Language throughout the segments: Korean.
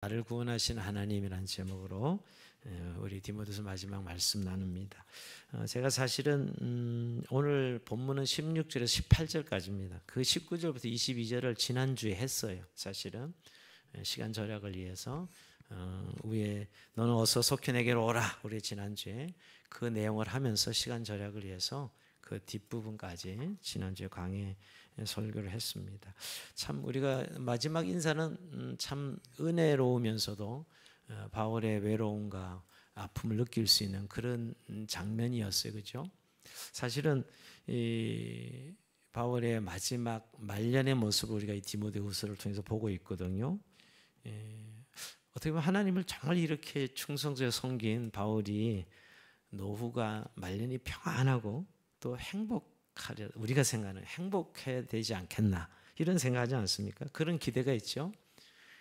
나를 구원하신 하나님이라는 제목으로 우리 디모데서 마지막 말씀 나눕니다. 제가 사실은 오늘 본문은 16절에서 18절까지입니다. 그 19절부터 22절을 지난주에 했어요. 사실은 시간 절약을 위해서 위에 너는 어서 속히 내게로 오라, 우리 지난주에 그 내용을 하면서 시간 절약을 위해서 그 뒷부분까지 지난주에 강의 설교를 했습니다. 참 우리가 마지막 인사는 참 은혜로우면서도 바울의 외로움과 아픔을 느낄 수 있는 그런 장면이었어요. 그죠? 사실은 이 바울의 마지막 말년의 모습을 우리가 이 디모데후서를 통해서 보고 있거든요. 어떻게 보면 하나님을 정말 이렇게 충성스레 섬긴 바울이 노후가 말년이 평안하고 또 행복하려, 우리가 생각하는 행복해야 되지 않겠나 이런 생각하지 않습니까? 그런 기대가 있죠.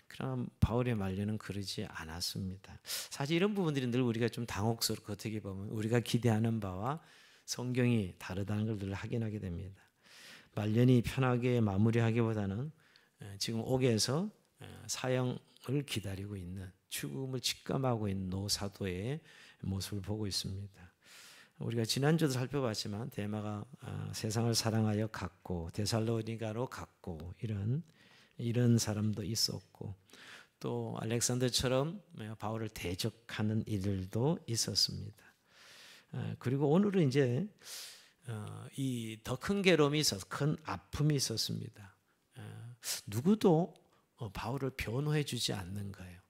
그러나 바울의 말년은 그러지 않았습니다. 사실 이런 부분들이 늘 우리가 좀 당혹스럽고 어떻게 보면 우리가 기대하는 바와 성경이 다르다는 걸 늘 확인하게 됩니다. 말년이 편하게 마무리하기보다는 지금 옥에서 사형을 기다리고 있는, 죽음을 직감하고 있는 노사도의 모습을 보고 있습니다. 우리가 지난주도 살펴봤지만 데마가 세상을 사랑하여 갔고 데살로니가로 갔고 이런 사람도 있었고, 또 알렉산더처럼 바울을 대적하는 이들도 있었습니다. 그리고 오늘은 이제 이 더 큰 괴로움이 있어서 큰 아픔이 있었습니다. 누구도 바울을 변호해 주지 않는 거예요.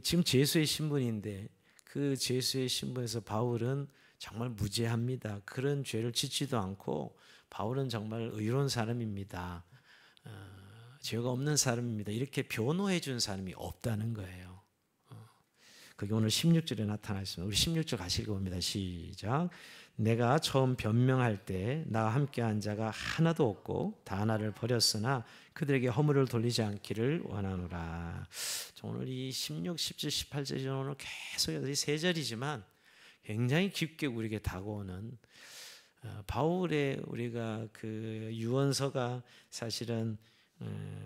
지금 제수의 신분인데 그 제수의 신분에서 바울은 정말 무죄합니다. 그런 죄를 짓지도 않고 바울은 정말 의로운 사람입니다. 죄가 없는 사람입니다. 이렇게 변호해 준 사람이 없다는 거예요. 그게 오늘 16절에 나타나 있습니다. 우리 16절 같이 읽어봅니다. 시작. 내가 처음 변명할 때 나와 함께한 자가 하나도 없고 다 나를 버렸으나 그들에게 허물을 돌리지 않기를 원하노라. 오늘 이 16, 17, 18절이 오늘 계속 이 세 절이지만 굉장히 깊게 우리에게 다가오는 바울의 우리가 그 유언서가 사실은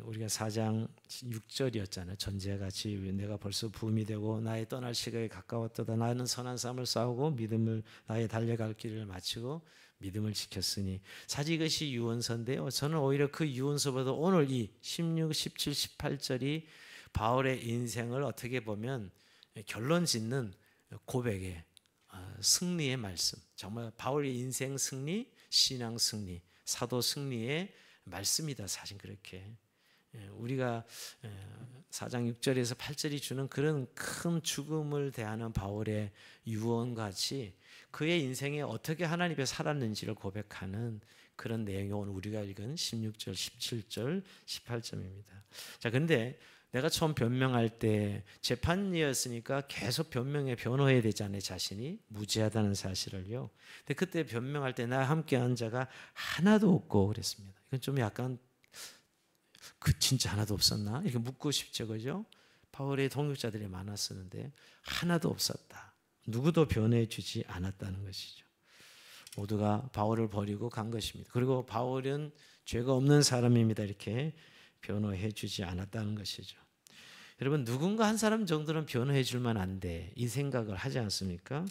우리가 4장 6절이었잖아요. 전제같이 내가 벌써 부음이 되고 나의 떠날 시각에 가까웠도다. 나는 선한 싸움을 싸우고 믿음을 나의 달려갈 길을 마치고 믿음을 지켰으니. 사실 이것이 유언서인데요. 저는 오히려 그 유언서보다 오늘 이 16, 17, 18절이 바울의 인생을 어떻게 보면 결론 짓는 고백의 승리의 말씀. 정말 바울의 인생 승리, 신앙 승리, 사도 승리의 말씀이다. 사실 그렇게 우리가 4장 6절에서 8절이 주는 그런 큰 죽음을 대하는 바울의 유언같이 그의 인생에 어떻게 하나님 앞에 살았는지를 고백하는 그런 내용이 오늘 우리가 읽은 16절, 17절, 18절입니다. 자, 근데 내가 처음 변명할 때 재판이었으니까 계속 변호해야 되잖아요. 자신이 무죄하다는 사실을요. 근데 그때 변명할 때 나 함께한 자가 하나도 없고 그랬습니다. 이건 좀 약간 진짜 하나도 없었나? 이렇게 묻고 싶죠, 그죠? 바울의 동역자들이 많았었는데 하나도 없었다. 누구도 변호해 주지 않았다는 것이죠. 모두가 바울을 버리고 간 것입니다. 그리고 바울은 죄가 없는 사람입니다. 이렇게 변호해 주지 않았다는 것이죠. 여러분, 누군가 한 사람 정도는 변호해 줄 만한데 이 생각을 하지 않습니까?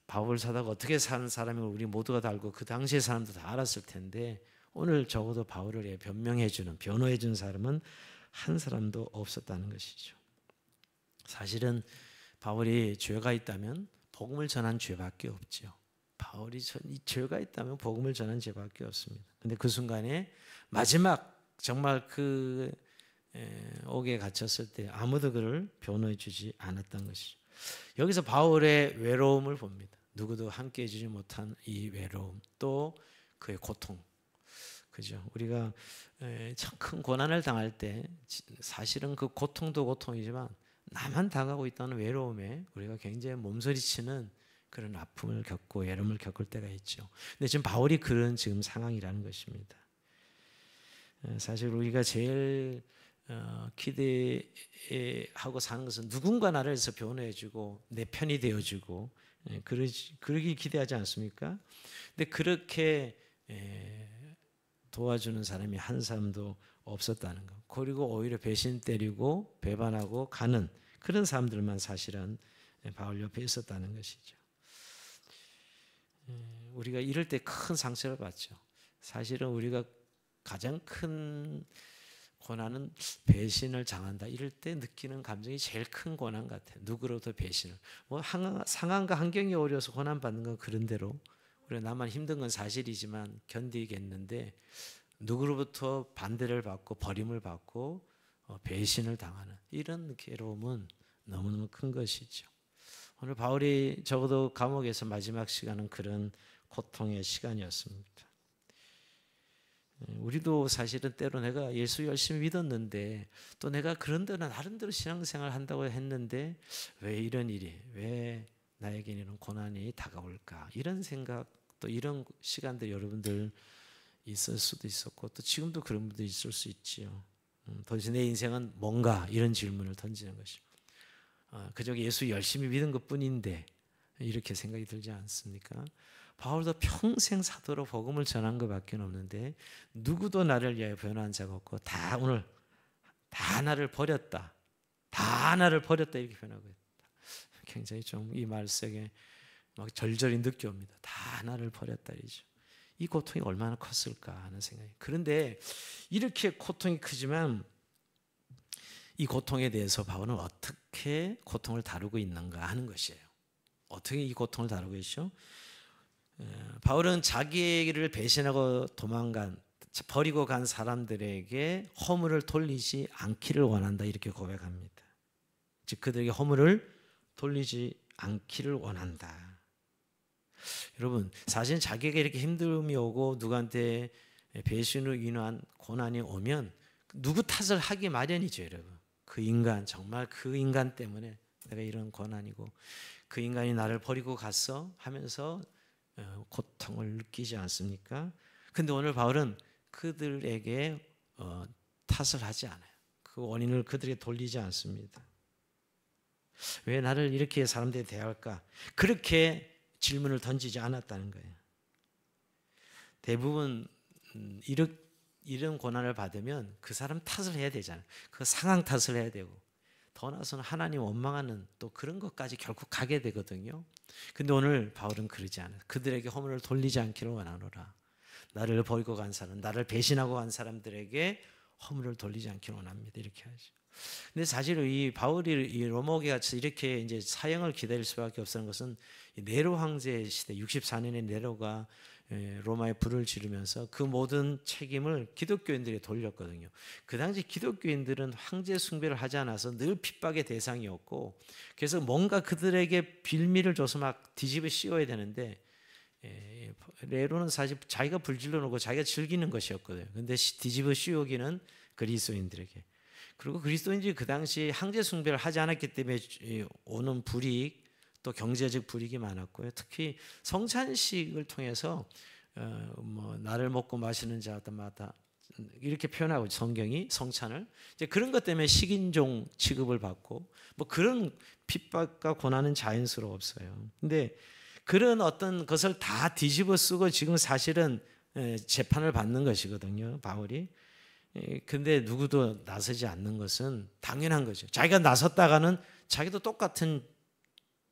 바울 사도가 어떻게 사는 사람을 우리 모두가 다 알고 그 당시의 사람도 다 알았을 텐데 오늘 적어도 바울을 변명해 주는, 변호해 준 사람은 한 사람도 없었다는 것이죠. 사실은 바울이 죄가 있다면 복음을 전한 죄밖에 없죠. 바울이 죄가 있다면 복음을 전한 죄밖에 없습니다. 근데 그 순간에 마지막 정말 그 옥에 갇혔을 때 아무도 그를 변호해 주지 않았던 것이죠. 여기서 바울의 외로움을 봅니다. 누구도 함께 해주지 못한 이 외로움, 또 그의 고통. 그죠? 우리가 참 큰 고난을 당할 때 사실은 그 고통도 고통이지만 나만 당하고 있다는 외로움에 우리가 굉장히 몸서리치는 그런 아픔을 겪고 외로움을 겪을 때가 있죠. 근데 지금 바울이 그런 지금 상황이라는 것입니다. 사실 우리가 제일 기대하고 사는 것은 누군가 나를 해서 변호해주고 내 편이 되어주고 그러길 기대하지 않습니까? 근데 그렇게 도와주는 사람이 한 사람도 없었다는 거. 그리고 오히려 배신 때리고 배반하고 가는 그런 사람들만 사실은 바울 옆에 있었다는 것이죠. 우리가 이럴 때 큰 상처를 받죠. 사실은 우리가 가장 큰 고난은 배신을 당한다. 이럴 때 느끼는 감정이 제일 큰 고난 같아요. 누구로부터 배신을. 뭐 상황과 환경이 어려워서 고난받는 건 그런 대로 우리가 나만 힘든 건 사실이지만 견디겠는데 누구로부터 반대를 받고 버림을 받고 배신을 당하는 이런 괴로움은 너무너무 큰 것이죠. 오늘 바울이 적어도 감옥에서 마지막 시간은 그런 고통의 시간이었습니다. 우리도 사실은 때로 내가 예수 열심히 믿었는데 또 내가 그런대로 나름대로 신앙생활 한다고 했는데 왜 이런 일이 왜 나에게는 이런 고난이 다가올까 이런 생각 또 이런 시간들 여러분들 있을 수도 있었고 또 지금도 그런 분도 있을 수 있지요. 도대체 내 인생은 뭔가 이런 질문을 던지는 것입니다. 그저 예수 열심히 믿은 것뿐인데 이렇게 생각이 들지 않습니까? 바울도 평생 사도로 복음을 전한 것밖에 없는데 누구도 나를 위하여 변호한 자가 없고 다 오늘 다 나를 버렸다. 다 나를 버렸다 이렇게 변하고 있다. 굉장히 좀 이 말씀에 막 절절히 느껴옵니다. 다 나를 버렸다 이죠. 이 고통이 얼마나 컸을까 하는 생각이. 그런데 이렇게 고통이 크지만 이 고통에 대해서 바울은 어떻게 고통을 다루고 있는가 하는 것이에요. 어떻게 이 고통을 다루고 있죠? 바울은 자기를 배신하고 버리고 간 사람들에게 허물을 돌리지 않기를 원한다 이렇게 고백합니다. 즉 그들에게 허물을 돌리지 않기를 원한다. 여러분 사실 자기에게 이렇게 힘듦이 오고 누구한테 배신으로 인한 고난이 오면 누구 탓을 하기 마련이죠. 여러분 그 인간 정말 그 인간 때문에 내가 이런 고난이고 그 인간이 나를 버리고 갔어 하면서 고통을 느끼지 않습니까? 근데 오늘 바울은 그들에게 탓을 하지 않아요. 그 원인을 그들에게 돌리지 않습니다. 왜 나를 이렇게 사람들이 대할까? 그렇게 질문을 던지지 않았다는 거예요. 대부분 이런 고난을 받으면 그 사람 탓을 해야 되잖아요. 그 상황 탓을 해야 되고 더 나아서는 하나님 원망하는 또 그런 것까지 결국 가게 되거든요. 근데 오늘 바울은 그러지 않아요. 그들에게 허물을 돌리지 않기를 원하노라. 나를 버리고 간 사람, 나를 배신하고 간 사람들에게 허물을 돌리지 않기를 원합니다. 이렇게 하죠. 근데 사실 이 바울이 이 로마오게 같이 이렇게 이제 사형을 기다릴 수밖에 없었던 것은 네로 황제 시대 64년에 네로가 로마에 불을 지르면서 그 모든 책임을 기독교인들이 돌렸거든요. 그 당시 기독교인들은 황제 숭배를 하지 않아서 늘 핍박의 대상이었고 그래서 뭔가 그들에게 빌미를 줘서 막 뒤집어 씌워야 되는데 네로는 사실 자기가 불질러 놓고 자기가 즐기는 것이었거든요. 근데 뒤집어 씌우기는 그리스도인들에게. 그리고 그리스도인들이 그 당시 황제 숭배를 하지 않았기 때문에 오는 불이익 또 경제적 불이익이 많았고요. 특히 성찬식을 통해서 뭐 나를 먹고 마시는 자마다 이렇게 표현하고 성경이 성찬을 이제 그런 것 때문에 식인종 취급을 받고 뭐 그런 핍박과 고난은 자연스러웠어요. 근데 그런 어떤 것을 다 뒤집어 쓰고 지금 사실은 재판을 받는 것이거든요. 바울이. 근데 누구도 나서지 않는 것은 당연한 거죠. 자기가 나섰다가는 자기도 똑같은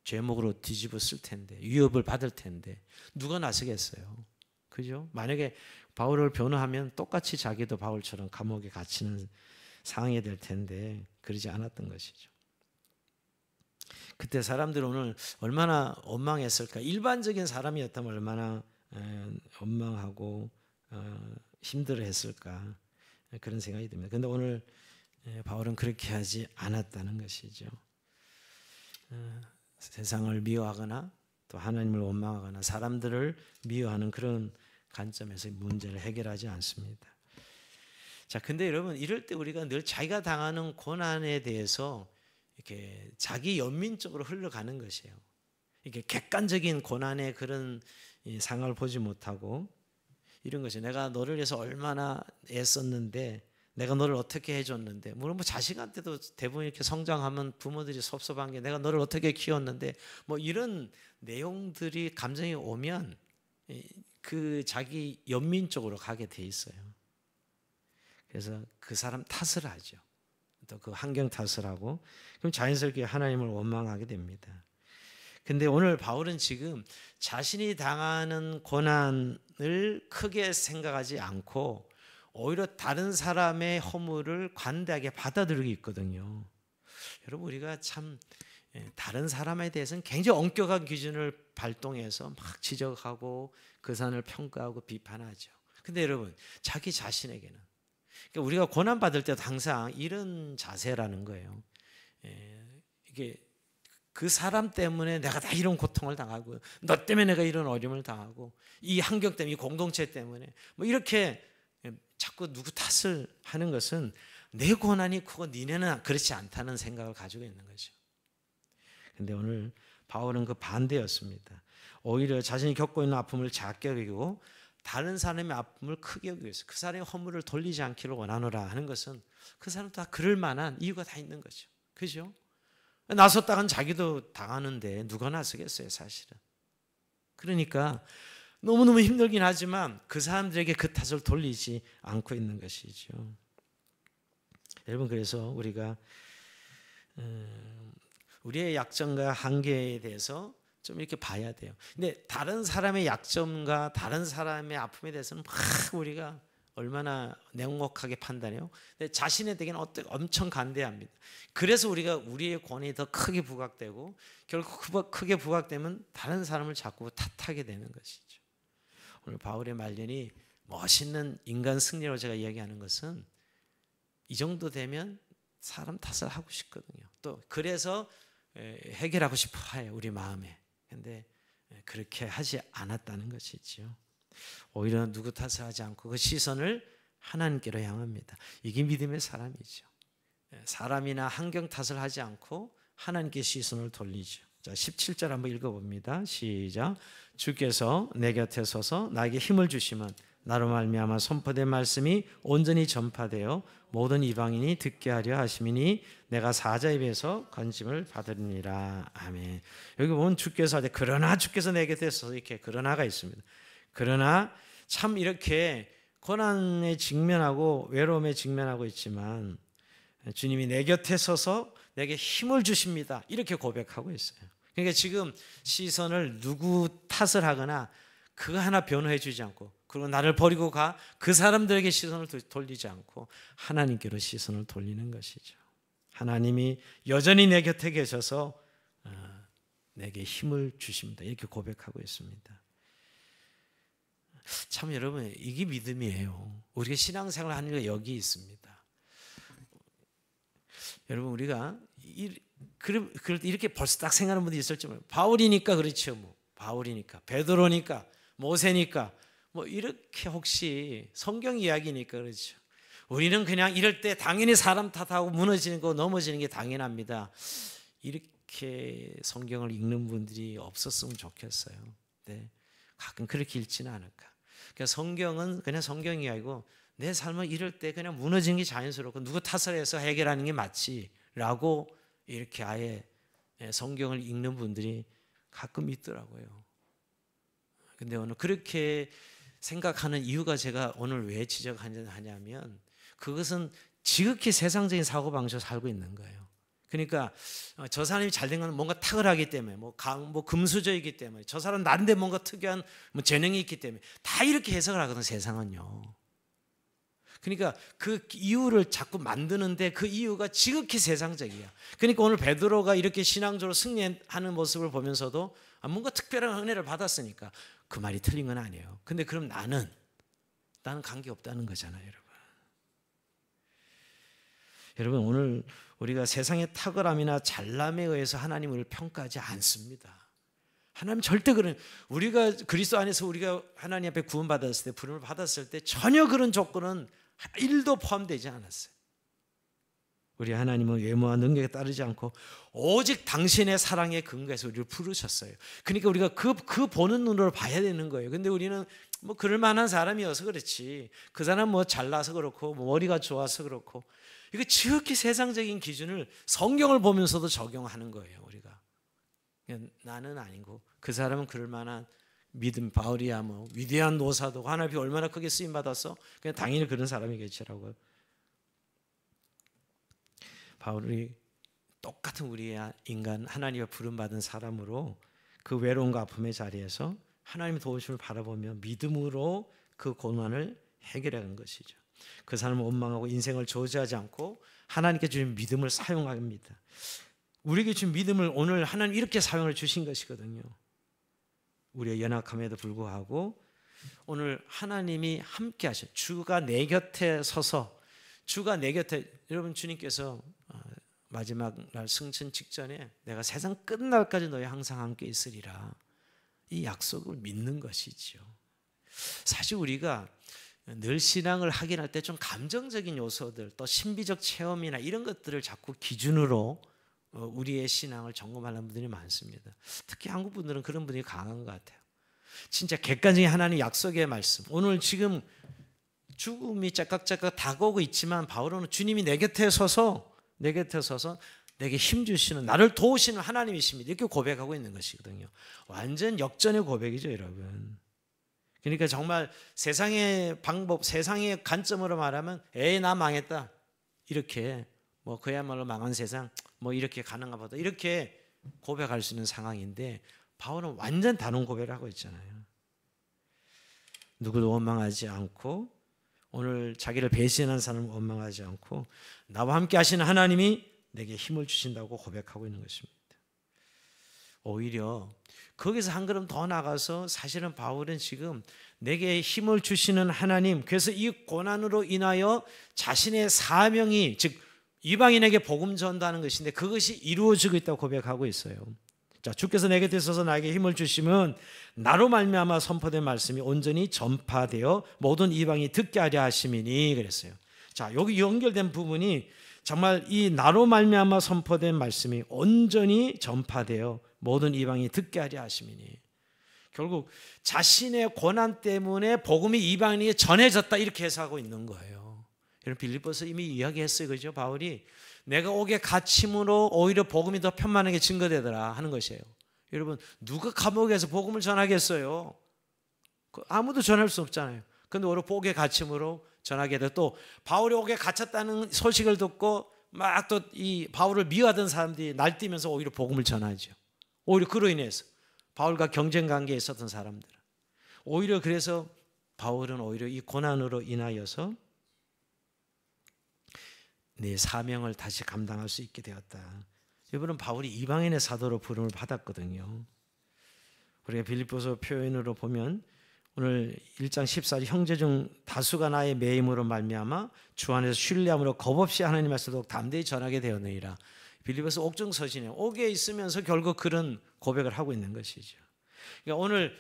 죄목으로 뒤집어 쓸 텐데 위협을 받을 텐데 누가 나서겠어요. 그죠? 만약에 바울을 변호하면 똑같이 자기도 바울처럼 감옥에 갇히는 상황이 될 텐데 그러지 않았던 것이죠. 그때 사람들은 오늘 얼마나 원망했을까. 일반적인 사람이었다면 얼마나 원망하고 힘들어했을까. 그런 생각이 듭니다. 그런데 오늘 바울은 그렇게 하지 않았다는 것이죠. 세상을 미워하거나 또 하나님을 원망하거나 사람들을 미워하는 그런 관점에서 문제를 해결하지 않습니다. 자, 근데 여러분 이럴 때 우리가 늘 자기가 당하는 고난에 대해서 이렇게 자기 연민적으로 흘러가는 것이에요. 이게 객관적인 고난의 그런 상황을 보지 못하고 이런 것이 내가 너를 위해서 얼마나 애썼는데 내가 너를 어떻게 해줬는데 물론 뭐 자식한테도 대부분 이렇게 성장하면 부모들이 섭섭한 게 내가 너를 어떻게 키웠는데 뭐 이런 내용들이 감정이 오면 그 자기 연민 쪽으로 가게 돼 있어요. 그래서 그 사람 탓을 하죠. 또 그 환경 탓을 하고, 그럼 자연스럽게 하나님을 원망하게 됩니다. 근데 오늘 바울은 지금 자신이 당하는 고난을 크게 생각하지 않고 오히려 다른 사람의 허물을 관대하게 받아들이고 있거든요. 여러분, 우리가 참 다른 사람에 대해서는 굉장히 엄격한 기준을 발동해서 막 지적하고 그 사람을 평가하고 비판하죠. 근데 여러분, 자기 자신에게는, 그러니까 우리가 고난받을 때도 항상 이런 자세라는 거예요. 이게 그 사람 때문에 내가 다 이런 고통을 당하고, 너 때문에 내가 이런 어려움을 당하고, 이 환경 때문에, 이 공동체 때문에 뭐 이렇게 자꾸 누구 탓을 하는 것은 내 고난이 크고 니네는 그렇지 않다는 생각을 가지고 있는 거죠. 근데 오늘 바울은 그 반대였습니다. 오히려 자신이 겪고 있는 아픔을 작게 여기고 다른 사람의 아픔을 크게 여기고 있어요. 그 사람의 허물을 돌리지 않기를 원하노라 하는 것은 그 사람도 다 그럴 만한 이유가 다 있는 거죠. 그죠? 나섰다간 자기도 당하는데 누가 나서겠어요, 사실은. 그러니까 너무너무 힘들긴 하지만 그 사람들에게 그 탓을 돌리지 않고 있는 것이죠. 여러분, 그래서 우리가 우리의 약점과 한계에 대해서 좀 이렇게 봐야 돼요. 근데 다른 사람의 약점과 다른 사람의 아픔에 대해서는 막 우리가 얼마나 냉혹하게 판단해요. 근데 자신에게는 엄청 간대합니다. 그래서 우리가 우리의 권위 더 크게 부각되고, 결국 크게 부각되면 다른 사람을 자꾸 탓하게 되는 것이죠. 오늘 바울의 말년이 멋있는 인간 승리로 제가 이야기하는 것은 이 정도 되면 사람 탓을 하고 싶거든요. 또 그래서 해결하고 싶어 해요, 우리 마음에. 근데 그렇게 하지 않았다는 것이죠. 오히려 누구 탓을 하지 않고 그 시선을 하나님께로 향합니다. 이게 믿음의 사람이죠. 사람이나 환경 탓을 하지 않고 하나님께 시선을 돌리죠. 자, 17절 한번 읽어봅니다. 시작. 주께서 내 곁에 서서 나에게 힘을 주시면 나로 말미암아 선포된 말씀이 온전히 전파되어 모든 이방인이 듣게 하려 하심이니 내가 사자 입에서 건짐을 받으리니라. 아멘. 여기 보면 주께서 하되 그러나 주께서 내 곁에 서서 이렇게 그러나가 있습니다. 그러나 참 이렇게 고난에 직면하고 외로움에 직면하고 있지만 주님이 내 곁에 서서 내게 힘을 주십니다. 이렇게 고백하고 있어요. 그러니까 지금 시선을 누구 탓을 하거나 그거 하나 변호해 주지 않고, 그리고 나를 버리고 가 그 사람들에게 시선을 돌리지 않고 하나님께로 시선을 돌리는 것이죠. 하나님이 여전히 내 곁에 계셔서 내게 힘을 주십니다. 이렇게 고백하고 있습니다. 참 여러분, 이게 믿음이에요. 우리가 신앙생활 하는 게 여기 있습니다. 여러분, 우리가 이렇게 벌써 딱 생각하는 분들이 있을지 몰라요. 바울이니까 그렇죠. 뭐 바울이니까, 베드로니까, 모세니까, 뭐 이렇게 혹시 성경 이야기니까 그렇죠. 우리는 그냥 이럴 때 당연히 사람 탓하고 무너지는 거 넘어지는 게 당연합니다. 이렇게 성경을 읽는 분들이 없었으면 좋겠어요. 네. 가끔 그렇게 읽지는 않을까. 그러니까 성경은 그냥 성경이 아니고 내 삶을 이럴 때 그냥 무너지는 게 자연스럽고 누구 탓을 해서 해결하는 게 맞지라고 이렇게 아예 성경을 읽는 분들이 가끔 있더라고요. 근데 오늘 그렇게 생각하는 이유가 제가 오늘 왜 지적하냐면 그것은 지극히 세상적인 사고방식으로 살고 있는 거예요. 그러니까 저 사람이 잘된 건 뭔가 탁월하기 때문에 뭐 금수저이기 때문에 저 사람 나름대로 뭔가 특이한 뭐 재능이 있기 때문에 다 이렇게 해석을 하거든, 세상은요. 그러니까 그 이유를 자꾸 만드는데 그 이유가 지극히 세상적이야. 그러니까 오늘 베드로가 이렇게 신앙적으로 승리하는 모습을 보면서도 뭔가 특별한 은혜를 받았으니까 그 말이 틀린 건 아니에요. 근데 그럼 나는 관계없다는 거잖아요, 여러분. 여러분, 오늘 우리가 세상의 탁월함이나 잘남에 의해서 하나님을 평가하지 않습니다. 하나님 절대 우리가 그리스도 안에서 우리가 하나님 앞에 구원받았을 때, 부름을 받았을 때 전혀 그런 조건은 1도 포함되지 않았어요. 우리 하나님은 외모와 능력에 따르지 않고 오직 당신의 사랑에 근거해서 우리를 부르셨어요. 그러니까 우리가 그 보는 눈으로 봐야 되는 거예요. 근데 우리는 뭐 그럴 만한 사람이어서 그렇지, 그 사람 뭐 잘나서 그렇고 뭐 머리가 좋아서 그렇고, 이거 지극히 세상적인 기준을 성경을 보면서도 적용하는 거예요, 우리가. 나는 아니고 그 사람은 그럴 만한 믿음, 바울이야 뭐 위대한 노사도 하나님이 얼마나 크게 쓰임 받았어, 그냥 당연히 그런 사람이겠지라고 바울이 똑같은 우리의 인간 하나님의 부름받은 사람으로 그 외로움과 아픔의 자리에서 하나님의 도우심을 바라보며 믿음으로 그 고난을 해결한 것이죠. 그 사람을 원망하고 인생을 저주하지 않고 하나님께 주신 믿음을 사용합니다. 우리에게 주신 믿음을 오늘 하나님 이렇게 사용을 주신 것이거든요. 우리의 연약함에도 불구하고 오늘 하나님이 함께 하셔. 주가 내 곁에 서서, 주가 내 곁에, 여러분 주님께서 마지막 날 승천 직전에 내가 세상 끝날까지 너희 항상 함께 있으리라, 이 약속을 믿는 것이죠. 사실 우리가 늘 신앙을 하긴 할 때 좀 감정적인 요소들, 또 신비적 체험이나 이런 것들을 자꾸 기준으로 우리의 신앙을 점검하는 분들이 많습니다. 특히 한국 분들은 그런 분이 강한 것 같아요. 진짜 객관적인 하나님 약속의 말씀, 오늘 지금 죽음이 짝깍짝깍 다가오고 있지만 바울은 주님이 내 곁에 서서 내게 힘 주시는, 나를 도우시는 하나님이십니다, 이렇게 고백하고 있는 것이거든요. 완전 역전의 고백이죠, 여러분. 그러니까 정말 세상의 방법, 세상의 관점으로 말하면 나 망했다, 이렇게 그야말로 망한 세상 이렇게 가는가 보다, 이렇게 고백할 수 있는 상황인데 바울은 완전 다른 고백을 하고 있잖아요. 누구도 원망하지 않고, 오늘 자기를 배신한 사람을 원망하지 않고 나와 함께 하시는 하나님이 내게 힘을 주신다고 고백하고 있는 것입니다. 오히려 거기서 한 걸음 더 나가서 사실은 바울은 지금 내게 힘을 주시는 하나님, 그래서 이 고난으로 인하여 자신의 사명이, 즉 이방인에게 복음 전도하는 것인데 그것이 이루어지고 있다고 고백하고 있어요. 자, 주께서 내게 있어서 나에게 힘을 주시면 나로 말미암아 선포된 말씀이 온전히 전파되어 모든 이방이 듣게 하려 하심이니 그랬어요. 자, 여기 연결된 부분이 정말 이 나로 말미암아 선포된 말씀이 온전히 전파되어 모든 이방이 듣게 하려 하심이니, 결국 자신의 고난 때문에 복음이 이방인에게 전해졌다, 이렇게 해석하고 있는 거예요. 여러분 빌립보서 이미 이야기했어요, 그죠? 바울이 내가 옥에 갇힘으로 오히려 복음이 더 편만하게 증거되더라 하는 것이에요. 여러분 누가 감옥에서 복음을 전하겠어요? 아무도 전할 수 없잖아요. 그런데 오히려 옥에 갇힘으로 전하게 돼, 또 바울이 옥에 갇혔다는 소식을 듣고 막 또 이 바울을 미워하던 사람들이 날뛰면서 오히려 복음을 전하죠. 오히려 그로 인해서 바울과 경쟁 관계에 있었던 사람들, 오히려 그래서 바울은 오히려 이 고난으로 인하여서 내 사명을 다시 감당할 수 있게 되었다. 여러분 바울이 이방인의 사도로 부름을 받았거든요. 우리가 빌립보서 표현으로 보면 오늘 1장 14절 형제 중 다수가 나의 매임으로 말미암아 주 안에서 신뢰함으로 겁없이 하나님 말씀을 담대히 전하게 되었느니라. 빌립보서 옥중 서신이에요. 옥에 있으면서 결국 그런 고백을 하고 있는 것이죠. 그러니까 오늘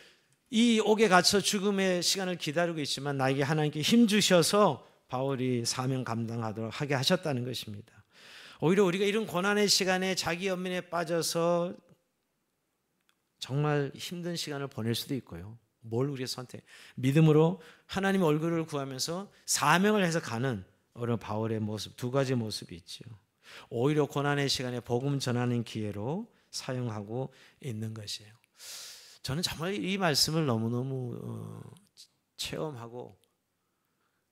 이 옥에 갇혀 죽음의 시간을 기다리고 있지만 나에게 하나님께 힘 주셔서 바울이 사명 감당하도록 하게 하셨다는 것입니다. 오히려 우리가 이런 고난의 시간에 자기 연민에 빠져서 정말 힘든 시간을 보낼 수도 있고요. 뭘 우리가 선택? 믿음으로 하나님의 얼굴을 구하면서 사명을 해서 가는 오늘 바울의 모습, 두 가지 모습이 있죠. 오히려 고난의 시간에 복음 전하는 기회로 사용하고 있는 것이에요. 저는 정말 이 말씀을 너무너무 체험하고,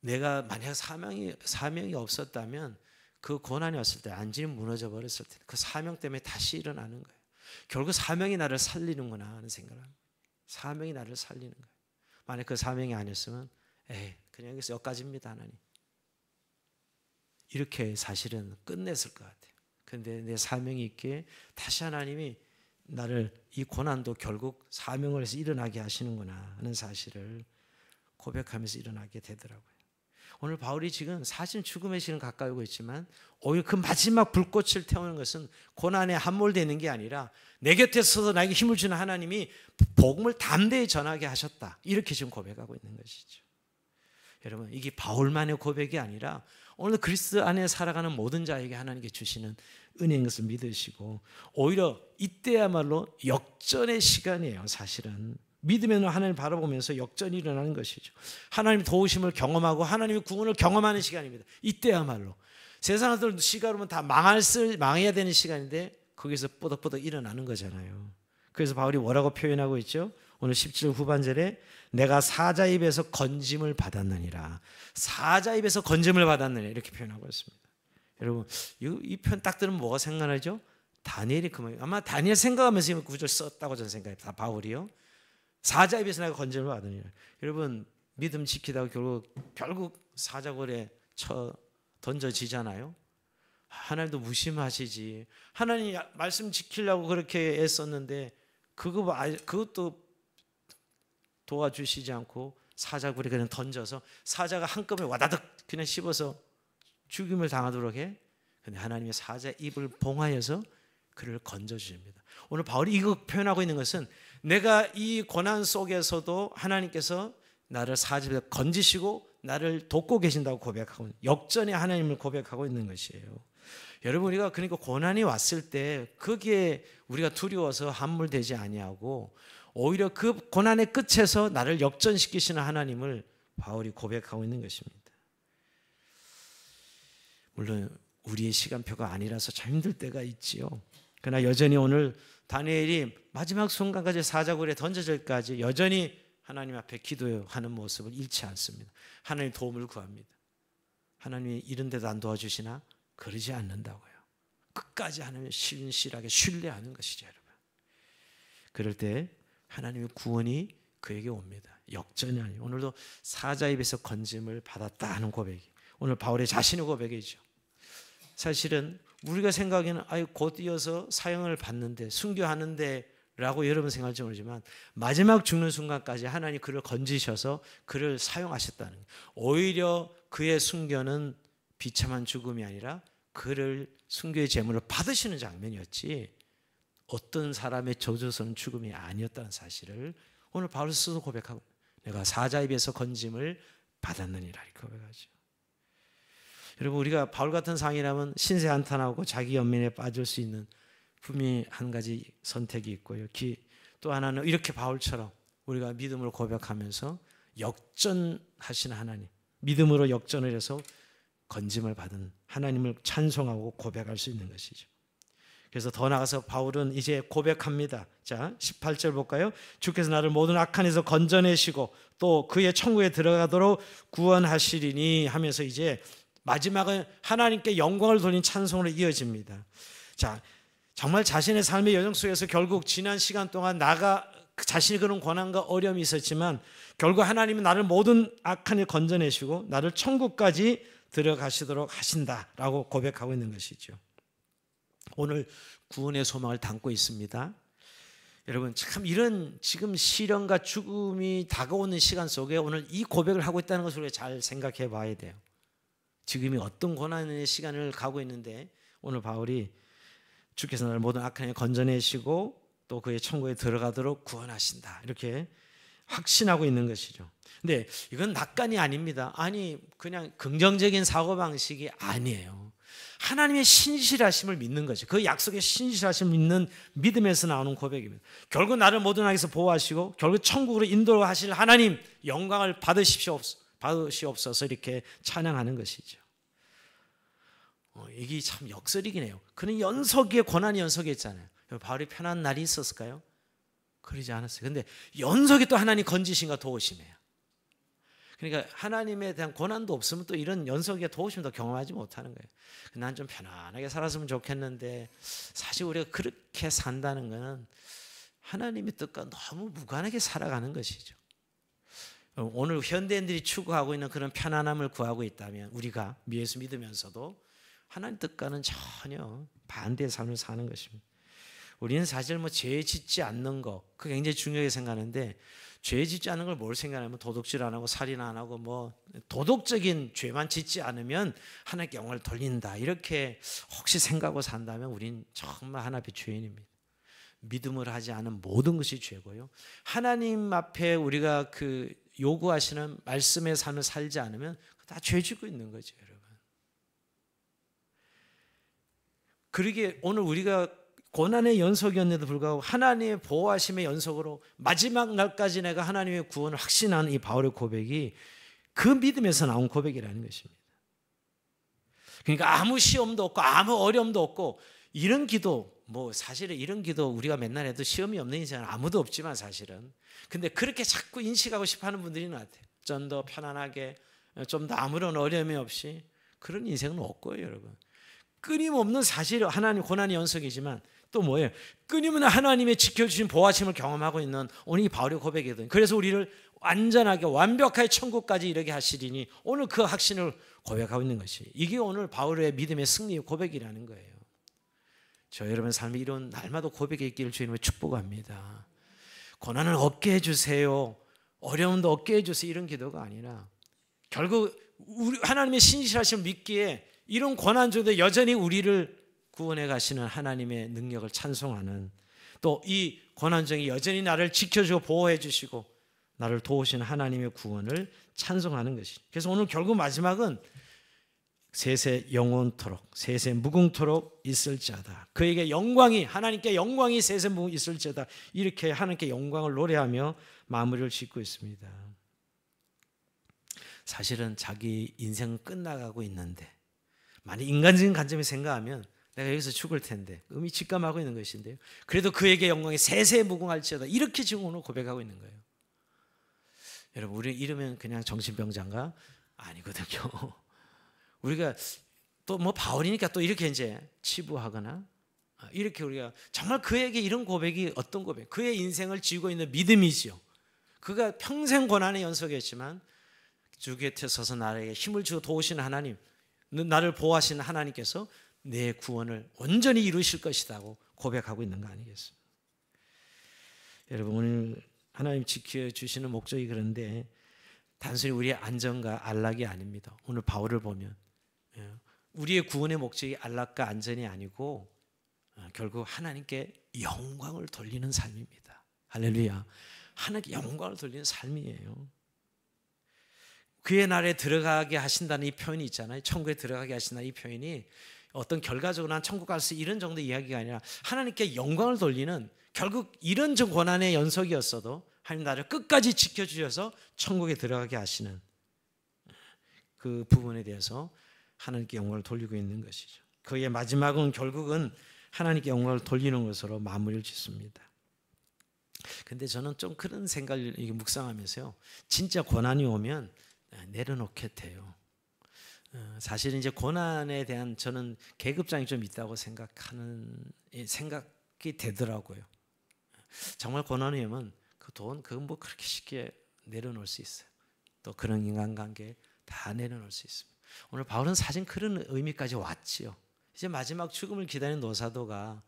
내가 만약 사명이 없었다면 그 고난이 왔을 때 안진이 무너져 버렸을 때 그 사명 때문에 다시 일어나는 거예요. 결국 사명이 나를 살리는구나 하는 생각을 합니다. 사명이 나를 살리는 거예요. 만약 그 사명이 아니었으면 그냥 여기서 여기까지입니다 하나님, 이렇게 사실은 끝냈을 것 같아요. 그런데 내 사명이 있기에 다시 하나님이 나를 이 고난도 결국 사명을 해서 일어나게 하시는구나 하는 사실을 고백하면서 일어나게 되더라고요. 오늘 바울이 지금 사실 죽음의 시는 가까이 오고 있지만 오히려 그 마지막 불꽃을 태우는 것은 고난에 함몰되어 있는 게 아니라 내 곁에 서서 나에게 힘을 주는 하나님이 복음을 담대히 전하게 하셨다, 이렇게 지금 고백하고 있는 것이죠. 여러분 이게 바울만의 고백이 아니라 오늘 그리스도 안에 살아가는 모든 자에게 하나님께 주시는 은혜인 것을 믿으시고, 오히려 이때야말로 역전의 시간이에요. 사실은 믿으면 하나님 바라보면서 역전이 일어나는 것이죠. 하나님의 도우심을 경험하고 하나님의 구원을 경험하는 시간입니다. 이때야말로 세상들 시간으로는 다 망해야 되는 시간인데 거기서 뽀득뽀득 일어나는 거잖아요. 그래서 바울이 뭐라고 표현하고 있죠? 오늘 17절 후반절에 내가 사자 입에서 건짐을 받았느니라, 사자 입에서 건짐을 받았느니라, 이렇게 표현하고 있습니다. 여러분 이 편 딱 들으면 뭐가 생각나죠? 다니엘이 그 말, 아마 다니엘 생각하면서 이 구절 썼다고 저는 생각해요. 다 바울이요. 사자 입에서 내가 건짐을 받으니라. 여러분 믿음 지키다가 결국 사자굴에 던져지잖아요. 하나님도 무심하시지. 하나님 말씀 지키려고 그렇게 애썼는데 그것도 도와주시지 않고 사자굴에 그냥 던져서 사자가 한꺼번에 와다득 그냥 씹어서 죽임을 당하도록 해. 근데 하나님의 사자 입을 봉하여서 그를 건져주십니다. 오늘 바울이 이거 표현하고 있는 것은 내가 이 고난 속에서도 하나님께서 나를 사자에서 건지시고 나를 돕고 계신다고 고백하고 역전의 하나님을 고백하고 있는 것이에요. 여러분 우리가 그러니까 고난이 왔을 때 거기에 우리가 두려워서 함몰되지 아니하고 오히려 그 고난의 끝에서 나를 역전시키시는 하나님을 바울이 고백하고 있는 것입니다. 물론 우리의 시간표가 아니라서 참 힘들 때가 있지요. 그러나 여전히 오늘 다니엘이 마지막 순간까지 사자굴에 던져질까지 여전히 하나님 앞에 기도하는 모습을 잃지 않습니다. 하나님 도움을 구합니다. 하나님이 이런 데도 안 도와주시나? 그러지 않는다고요. 끝까지 하나님을 신실하게 신뢰하는 것이죠, 여러분. 그럴 때 하나님의 구원이 그에게 옵니다. 역전이 아니에요. 오늘도 사자 입에서 건짐을 받았다 하는 고백이 오늘 바울의 자신의 고백이죠. 사실은 우리가 생각에는 곧 이어서 사형을 받는데 순교하는데 라고 여러분 생각할지 모르지만 마지막 죽는 순간까지 하나님 그를 건지셔서 그를 사용하셨다는 거예요. 오히려 그의 순교는 비참한 죽음이 아니라 그를 순교의 제물을 받으시는 장면이었지 어떤 사람의 저주스러운 죽음이 아니었다는 사실을 오늘 바울 스스로 고백하고 내가 사자 입에서 건짐을 받았느니라 이렇게 고백하죠. 여러분 우리가 바울 같은 상이라면 신세 한탄하고 자기 연민에 빠질 수 있는 분명히 한 가지 선택이 있고요. 또 하나는 이렇게 바울처럼 우리가 믿음으로 고백하면서 역전하신 하나님, 믿음으로 역전을 해서 건짐을 받은 하나님을 찬송하고 고백할 수 있는 것이죠. 그래서 더 나아가서 바울은 이제 고백합니다. 자, 18절 볼까요? 주께서 나를 모든 악한 에서 건져내시고 또 그의 천국에 들어가도록 구원하시리니 하면서 이제 마지막은 하나님께 영광을 돌린 찬송으로 이어집니다. 자, 정말 자신의 삶의 여정 속에서 결국 지난 시간 동안 자신이 그런 고난과 어려움이 있었지만 결국 하나님은 나를 모든 악한 일 건져내시고 나를 천국까지 들어가시도록 하신다라고 고백하고 있는 것이죠. 오늘 구원의 소망을 담고 있습니다. 여러분 참 이런 지금 시련과 죽음이 다가오는 시간 속에 오늘 이 고백을 하고 있다는 것을 우리가 잘 생각해 봐야 돼요. 지금이 어떤 고난의 시간을 가고 있는데 오늘 바울이 주께서 나를 모든 악한 일 건져내시고 또 그의 천국에 들어가도록 구원하신다 이렇게 확신하고 있는 것이죠. 근데 이건 낙관이 아닙니다. 아니 그냥 긍정적인 사고방식이 아니에요. 하나님의 신실하심을 믿는 거죠. 그 약속의 신실하심을 믿는 믿음에서 나오는 고백입니다. 결국 나를 모든 악에서 보호하시고 결국 천국으로 인도하실 하나님 영광을 받으시옵소서 이렇게 찬양하는 것이죠. 이게 참 역설이긴 해요. 그는 연속에 고난이 연속했잖아요. 바울이 편한 날이 있었을까요? 그러지 않았어요. 근데 연속에 또 하나님 건지심과 도우심이에요. 그러니까 하나님에 대한 고난도 없으면 또 이런 연속의 도우심도 경험하지 못하는 거예요. 난 좀 편안하게 살았으면 좋겠는데 사실 우리가 그렇게 산다는 것은 하나님의 뜻과 너무 무관하게 살아가는 것이죠. 오늘 현대인들이 추구하고 있는 그런 편안함을 구하고 있다면 우리가 예수 믿으면서도 하나님 뜻과는 전혀 반대의 삶을 사는 것입니다. 우리는 사실 죄 짓지 않는 거 그게 굉장히 중요하게 생각하는데 죄 짓지 않는 걸 뭘 생각하면 도둑질 안 하고 살인 안 하고 도덕적인 죄만 짓지 않으면 하나님께 영광을 돌린다 이렇게 혹시 생각하고 산다면 우린 정말 하나 앞에 죄인입니다. 믿음을 하지 않은 모든 것이 죄고요. 하나님 앞에 우리가 그 요구하시는 말씀의 삶을 살지 않으면 다 죄 짓고 있는 거죠, 여러분. 그러기에 오늘 우리가 고난의 연속이었는데도 불구하고 하나님의 보호하심의 연속으로 마지막 날까지 내가 하나님의 구원을 확신하는 이 바울의 고백이 그 믿음에서 나온 고백이라는 것입니다. 그러니까 아무 시험도 없고 아무 어려움도 없고 이런 기도 사실은 이런 기도 우리가 맨날 해도 시험이 없는 인생은 아무도 없지만 사실은 근데 그렇게 자꾸 인식하고 싶어하는 분들이 있는 것 같아요. 좀 더 편안하게 좀 더 아무런 어려움이 없이 그런 인생은 없고요, 여러분. 끊임없는 사실 하나님 고난의 연속이지만 또 뭐예요? 끊임없는 하나님의 지켜주신 보호하심을 경험하고 있는 오늘 이 바울의 고백이거든요. 그래서 우리를 완전하게 완벽하게 천국까지 이르게 하시리니 오늘 그 확신을 고백하고 있는 것이, 이게 오늘 바울의 믿음의 승리의 고백이라는 거예요. 저 여러분 삶에 이런 날마다 고백이 있기를 주님을 축복합니다. 고난을 없게 해주세요, 어려움도 없게 해주세요, 이런 기도가 아니라 결국 우리 하나님의 신실하심을 믿기에 이런 고난 중에도 여전히 우리를 구원해 가시는 하나님의 능력을 찬송하는, 또 이 고난 중에 여전히 나를 지켜주고 보호해 주시고 나를 도우시는 하나님의 구원을 찬송하는 것이. 그래서 오늘 결국 마지막은 세세 영원토록 세세 무궁토록 있을지어다. 그에게 영광이, 하나님께 영광이 세세 무궁 있을지어다. 이렇게 하나님께 영광을 노래하며 마무리를 짓고 있습니다. 사실은 자기 인생은 끝나가고 있는데 만약 인간적인 관점에 생각하면 내가 여기서 죽을 텐데 의미 직감하고 있는 것인데요, 그래도 그에게 영광이 세세 무궁할지어다. 이렇게 지금 오늘 고백하고 있는 거예요. 여러분, 우리 이러면 그냥 정신병자인가? 아니거든요. 우리가 또 뭐 바울이니까 또 이렇게 이제 치부하거나 이렇게 우리가 정말 그에게 이런 고백이 어떤 고백? 그의 인생을 지고 있는 믿음이지요. 그가 평생 고난의 연속이었지만 주 곁에 서서 나에게 힘을 주고 도우시는 하나님, 나를 보호하시는 하나님께서 내 구원을 온전히 이루실 것이라고 고백하고 있는 거 아니겠습니까? 여러분, 오늘 하나님 지켜주시는 목적이 그런데 단순히 우리의 안전과 안락이 아닙니다. 오늘 바울을 보면 우리의 구원의 목적이 안락과 안전이 아니고 결국 하나님께 영광을 돌리는 삶입니다. 할렐루야. 하나님께 영광을 돌리는 삶이에요. 그의 나라에 들어가게 하신다는 이 표현이 있잖아요. 천국에 들어가게 하신다는 이 표현이 어떤 결과적으로 난 천국 갈 수 이런 정도의 이야기가 아니라 하나님께 영광을 돌리는, 결국 이런 고난의 연속이었어도 하나님 나를 끝까지 지켜주셔서 천국에 들어가게 하시는 그 부분에 대해서 하나님께 영광을 돌리고 있는 것이죠. 그의 마지막은 결국은 하나님께 영광을 돌리는 것으로 마무리를 짓습니다. 근데 저는 좀 그런 생각을 묵상하면서요, 진짜 고난이 오면 내려놓게 돼요. 사실은 이제 고난에 대한 저는 계급장이 좀 있다고 생각이 되더라고요. 정말 고난이 오면 그 돈 그건 뭐 그렇게 쉽게 내려놓을 수 있어요. 또 그런 인간관계 다 내려놓을 수 있습니다. 오늘 바울은 사실 그런 의미까지 왔지요. 이제 마지막 죽음을 기다리는 노사도가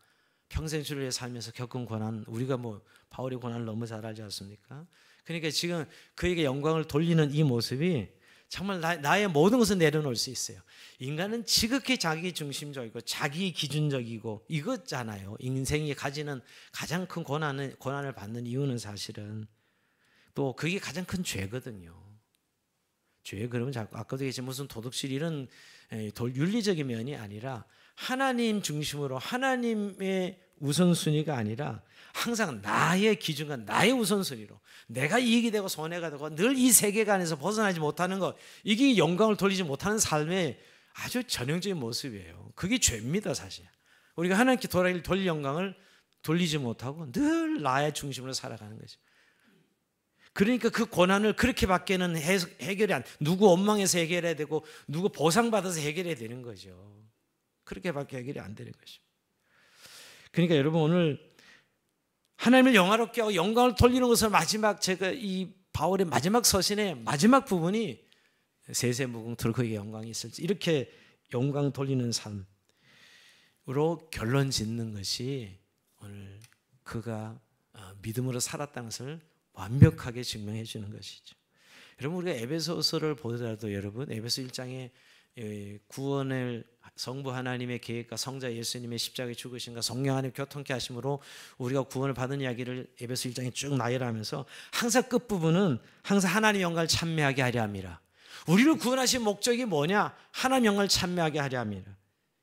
평생 주를 위해 살면서 겪은 고난, 우리가 뭐 바울의 고난을 너무 잘 알지 않습니까? 그러니까 지금 그에게 영광을 돌리는 이 모습이 정말 나의 모든 것을 내려놓을 수 있어요. 인간은 지극히 자기 중심적이고 자기 기준적이고 이거잖아요. 인생이 가지는 가장 큰 고난을 받는 이유는 사실은 또 그게 가장 큰 죄거든요. 죄 그러면 자꾸 아까도 얘기했지만 무슨 도덕질 이런 윤리적인 면이 아니라 하나님 중심으로 하나님의 우선순위가 아니라 항상 나의 기준과 나의 우선순위로 내가 이익이 되고 손해가 되고 늘 이 세계관에서 벗어나지 못하는 것, 이게 영광을 돌리지 못하는 삶의 아주 전형적인 모습이에요. 그게 죄입니다. 사실 우리가 하나님께 돌릴 영광을 돌리지 못하고 늘 나의 중심으로 살아가는 거죠. 그러니까 그 고난을 그렇게 밖에는 해결이 안, 누구 원망해서 해결해야 되고 누구 보상받아서 해결해야 되는 거죠. 그렇게밖에 해결이 안 되는 거죠. 그러니까 여러분, 오늘 하나님을 영화롭게 하고 영광을 돌리는 것을 마지막, 제가 이 바울의 마지막 서신의 마지막 부분이 세세무궁토록 그에게 영광이 있을지, 이렇게 영광 돌리는 삶으로 결론 짓는 것이 오늘 그가 믿음으로 살았다는 것을 완벽하게 증명해 주는 것이죠. 여러분, 우리가 에베소서를 보더라도 여러분, 에베소 1장에 구원을 성부 하나님의 계획과 성자 예수님의 십자가의 죽으심과 성령 안에 교통케 하심으로 우리가 구원을 받은 이야기를 에베소 1장에 쭉 나열하면서 항상 끝부분은 항상 하나님의 영광을 찬미하게 하려 함이라. 우리를 구원하신 목적이 뭐냐? 하나님의 영광을 찬미하게 하려 함이라.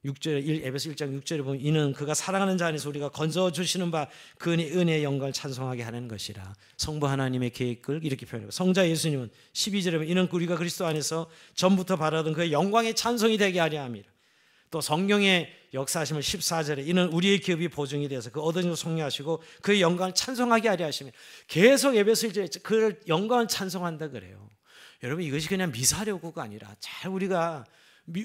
6절에 에베소 1장 6절에 보면 이는 그가 사랑하는 자 안에서 우리가 건져 주시는 바 그 은혜의 영광을 찬송하게 하는 것이라. 성부 하나님의 계획을 이렇게 표현하고, 성자 예수님은 12절에 보면 이는 우리가 그리스도 안에서 전부터 바라던 그의 영광의 찬송이 되게 하려 함이라. 또 성령의 역사하심을 14절에 이는 우리의 기업이 보증이 되어서 그 얻은 것 속량하시고 그의 영광을 찬송하게 하려 하시며, 계속 에베소 1절에 그 영광을 찬송한다 그래요. 여러분, 이것이 그냥 미사려구가 아니라 잘 우리가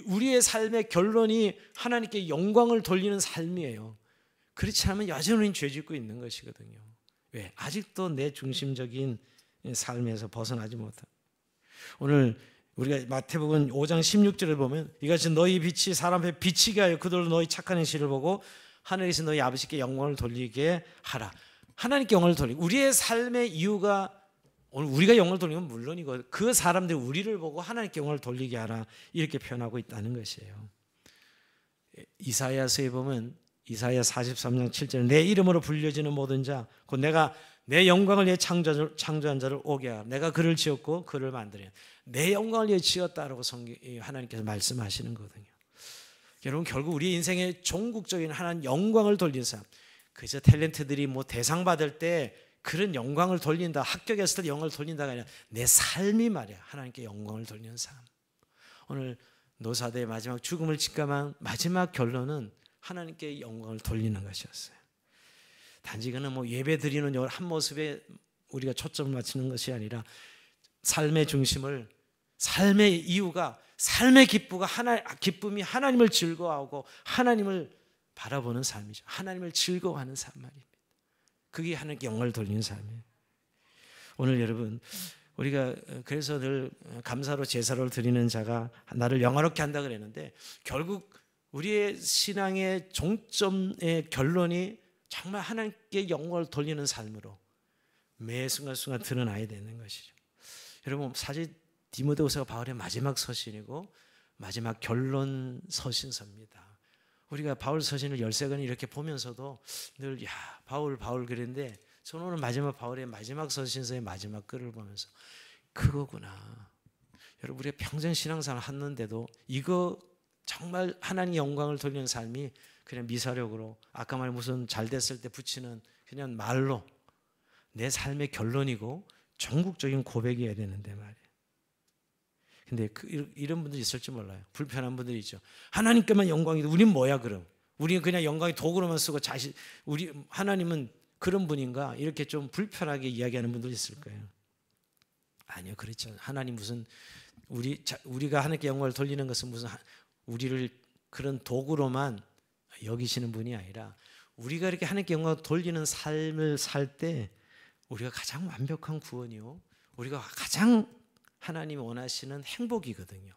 우리의 삶의 결론이 하나님께 영광을 돌리는 삶이에요. 그렇지 않으면 여전히 죄 짓고 있는 것이거든요. 왜? 아직도 내 중심적인 삶에서 벗어나지 못한. 오늘 우리가 마태복음 5장 16절을 보면 이같이 너희 빛이 사람 앞에 비치게 하여 그들로 너희 착한 행실을 보고 하늘에서 너희 아버지께 영광을 돌리게 하라. 하나님께 영광을 돌리고 우리의 삶의 이유가 오늘 우리가 영광을 돌리면 물론이고 그 사람들이 우리를 보고 하나님께 영광을 돌리게 하라 이렇게 표현하고 있다는 것이에요. 이사야서에 보면 이사야 43장 7절 내 이름으로 불려지는 모든 자 곧 내가 내 영광을 위해 창조한 자를 오게 하라. 내가 그를 지었고 그를 만들어 내 영광을 위해 지었다라고 하나님께서 말씀하시는 거거든요. 여러분 결국 우리 인생의 종국적인 하나님 영광을 돌리는 삶. 그래서 탤런트들이 뭐 대상 받을 때 그런 영광을 돌린다 합격했을 때 영광을 돌린다가 아니라 내 삶이 말이야 하나님께 영광을 돌리는 삶. 오늘 노사대의 마지막 죽음을 직감한 마지막 결론은 하나님께 영광을 돌리는 것이었어요. 단지 그는 뭐 예배 드리는 한 모습에 우리가 초점을 맞추는 것이 아니라 삶의 중심을 삶의 이유가 삶의 기쁨이 하나님을 즐거워하고 하나님을 바라보는 삶이죠. 하나님을 즐거워하는 삶 말입니다. 그게 하나님께 영광을 돌리는 삶이에요. 오늘 여러분 우리가 그래서 늘 감사로 제사를 드리는 자가 나를 영화롭게 한다 그랬는데 결국 우리의 신앙의 종점의 결론이 정말 하나님께 영광을 돌리는 삶으로 매 순간순간 드러나야 되는 것이죠. 여러분 사실 디모데후서가 바울의 마지막 서신이고 마지막 결론 서신서입니다. 우리가 바울 서신을 13권 이렇게 보면서도 늘 바울 그랬는데 저는 오늘 마지막 바울의 마지막 서신서의 마지막 글을 보면서 그거구나. 여러분 우리가 평생 신앙생활 했는데도 이거 정말 하나님 영광을 돌리는 삶이 그냥 미사력으로 아까 말 무슨 잘 됐을 때 붙이는 그냥 말로 내 삶의 결론이고 전국적인 고백이어야 되는데 말이에요. 근데 이런 분들이 있을지 몰라요. 불편한 분들이 있죠. 하나님께만 영광이고 우린 뭐야 그럼? 우리는 그냥 영광의 도구로만 쓰고 우리 하나님은 그런 분인가? 이렇게 좀 불편하게 이야기하는 분들이 있을 거예요. 아니요, 그렇죠. 하나님 무슨 우리가 하나님께 영광을 돌리는 것은 무슨 우리를 그런 도구로만 여기시는 분이 아니라 우리가 이렇게 하나님께 영광을 돌리는 삶을 살 때 우리가 가장 완벽한 구원이요. 우리가 가장 하나님이 원하시는 행복이거든요.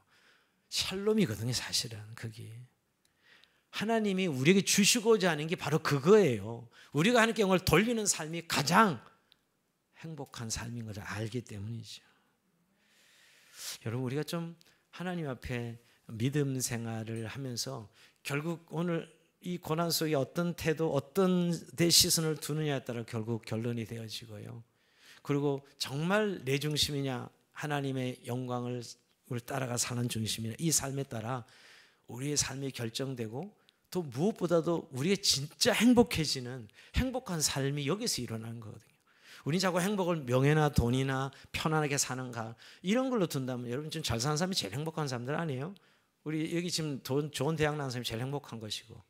샬롬이거든요, 사실은 그게. 하나님이 우리에게 주시고자 하는 게 바로 그거예요. 우리가 하나님께 영광을 돌리는 삶이 가장 행복한 삶인 것을 알기 때문이죠. 여러분 우리가 좀 하나님 앞에 믿음 생활을 하면서 결국 오늘 이 고난 속에 어떤 태도, 어떤 내 시선을 두느냐에 따라 결국 결론이 되어지고요. 그리고 정말 내 중심이냐 하나님의 영광을 따라가 사는 중심이냐 이 삶에 따라 우리의 삶이 결정되고 또 무엇보다도 우리의 진짜 행복해지는 행복한 삶이 여기서 일어나는 거거든요. 우리 자꾸 행복을 명예나 돈이나 편안하게 사는가 이런 걸로 둔다면 여러분 지금 잘 사는 사람이 제일 행복한 사람들 아니에요? 우리 여기 지금 좋은 대학 나온 사람이 제일 행복한 것이고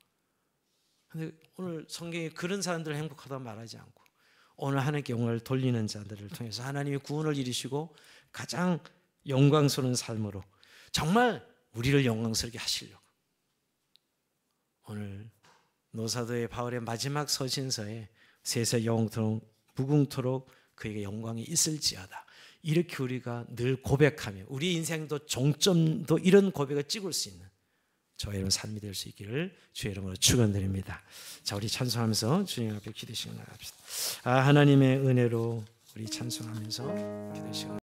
근데 오늘 성경에 그런 사람들을 행복하다고 말하지 않고 오늘 하나님께 영광을 돌리는 자들을 통해서 하나님이 구원을 이루시고 가장 영광스러운 삶으로 정말 우리를 영광스럽게 하시려고 오늘 노사도의 바울의 마지막 서신서에 세세 영원토록 무궁토록 그에게 영광이 있을지어다 이렇게 우리가 늘 고백하며 우리 인생도 종점도 이런 고백을 찍을 수 있는 저와 여러분 삶이 될 수 있기를 주의 이름으로 축원드립니다. 자, 우리 찬송하면서 주님 앞에 기도 시간 나갑시다. 하나님의 은혜로 우리 찬송하면서 기도 시간